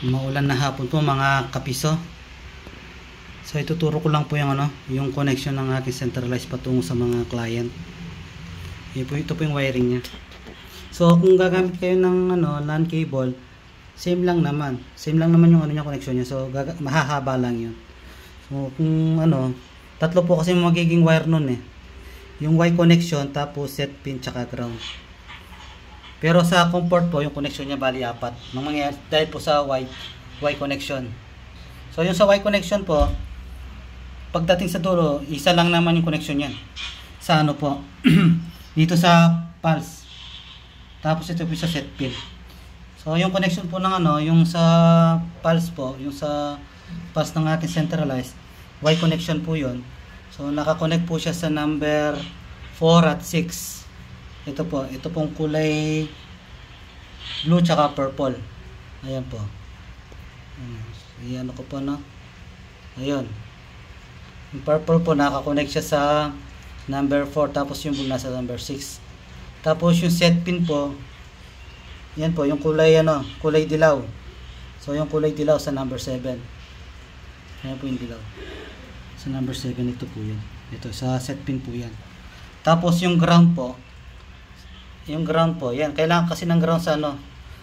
Maulan na hapon po mga kapiso. So ituturo ko lang po yung connection ng aking centralized patungo sa mga client. Ito po yung wiring niya. So kung gagamit kayo ng LAN cable, same lang naman yung niya, connection niya. So mahahaba lang yun. So kung tatlo po kasi magiging wire nun yung Y connection, tapos set pin tsaka ground. Pero sa comfort po, yung connection niya bali 4 dahil po sa Y connection. So yung sa Y connection po, pagdating sa dulo, isa lang naman yung connection niyan. Sa po, dito sa pulse. Tapos ito po sa set pin. So yung connection po ng yung sa pulse po, yung sa pulse ng ating centralized, Y connection po yun. So nakakonect po siya sa number 4 at 6. Ito pong kulay blue tsaka purple. Ayan po. Ayan ko po ayun. Yung purple po nakakonect siya sa number 4, tapos yung blue nasa number 6. Tapos yung set pin po, yan po yung kulay kulay dilaw. So yung kulay dilaw sa number 7. Ayan po yung dilaw. Sa number 7 ito po yan. Ito sa set pin po yan. Tapos yung ground po, yan, kailangan kasi ng ground sa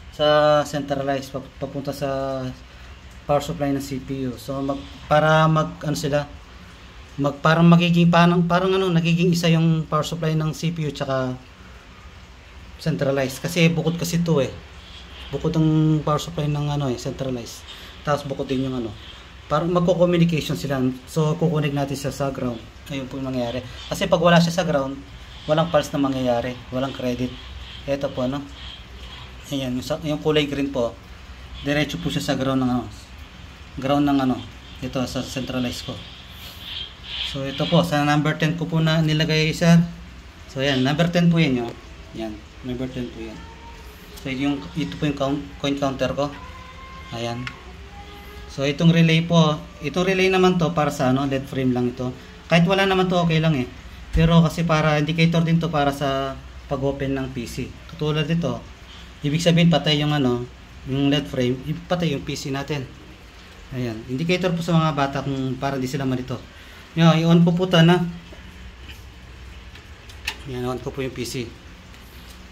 sa centralized papunta sa power supply ng CPU. So parang magiging nagiging isa yung power supply ng CPU tsaka centralized, kasi bukod kasi ito bukod ang power supply ng centralized, tapos bukod din yung parang magko-communication sila. So kukunik natin siya sa ground. Ayun po yung mangyayari, kasi pag wala siya sa ground, walang pulse na mangyayari, walang credit. Ito po ayan, yung kulay green po, diretso po siya sa ground ng ito sa centralized ko. So ito po sa number 10 ko po na nilagay isa. So ayan, number 10 po yan yan, number 10 po yan. So ito po yung coin counter ko. Ayan. So itong relay po, itong relay naman to para sa LED frame lang ito. Kahit wala naman to okay lang pero kasi para indicator din to para sa pag-open ng PC. Katulad dito, ibig sabihin patay yung yung LED frame, patay yung PC natin. Ayan, indicator po sa mga bata kung para hindi sila malito. I-on po na. Yan, on ko po yung PC.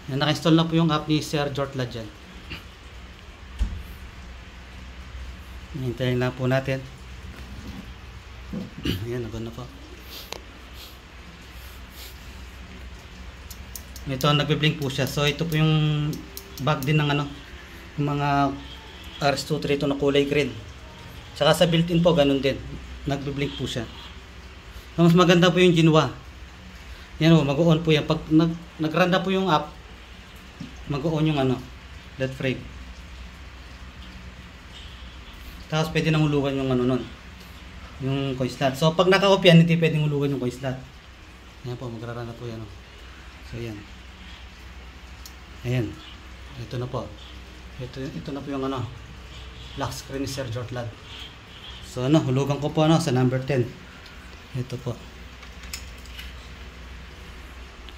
Yan, naka-install na po yung app ni Sir Jortla dyan. Hintayin lang po natin. Ayan, nag-on na po. Ito, nagbe-blink po siya. So ito po yung back din ng yung mga RS-232 na kulay green. Tsaka sa built-in po ganun din, nagbe-blink po siya. So, mas maganda po yung Jinwa. Yan mag-on po yan. Pag nag-run po yung app, mag-on yung LED frame. Tapos pwede nang hulugan yung yung coin slot. So pag naka-off yan, hindi pwedeng hulugan yung coin slot. Yan po, magra-run na po yan. So yan. Ayan. Ito na po. Ito na po yung lock screen ni Sir Jortla. So hulugan ko po sa number 10. Ito po.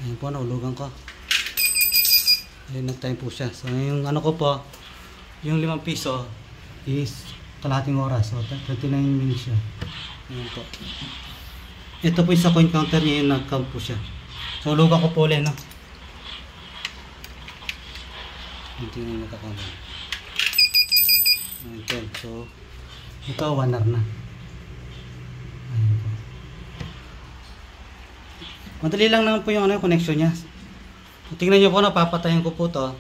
Ayan po, hulugan ko. Ayan, nag-time po siya. So yung ko po, yung 5 piso is kalahating oras. So 29 minutes siya. Ayan po. Ito po yung sa coin counter niya, yung nag-count po siya. So hulugan ko po ulit hindi na nakakount. Ayan. So ito 1 hour na. Ayan po. Madali lang naman po yung connection niya. Tingnan niyo po, papatayin ko po to.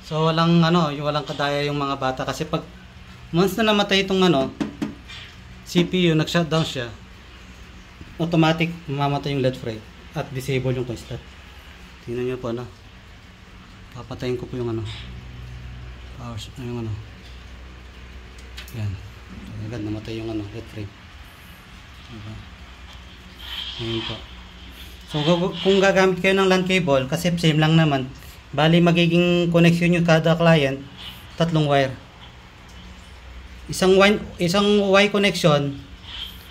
So walang walang kadaya yung mga bata, kasi pag once na namatay itong CPU, nag-shutdown siya, automatic mamamatay yung LED frame at disable yung coin slot. Tingnan niyo po papatayin ko po yung power yung yan. Agad namatay yung LED frame. Diba? Ayan po. So kung gagamit kayo ng LAN cable, kasi same lang naman, bali magiging connection nyo kada client, 3 wire. Isang Y connection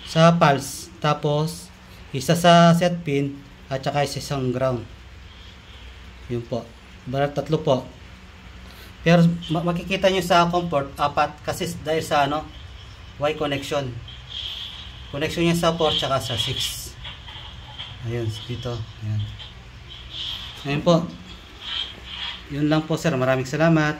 sa pulse, tapos isa sa set pin, at saka isang ground. Yun po. Barat 3 po. Pero makikita nyo sa comfort, 4 kasi dahil sa ano, Y connection. Connection niya sa 4 tsaka sa 6. Ayun, dito. Ayan. Ayun po. Yun lang po sir. Maraming salamat.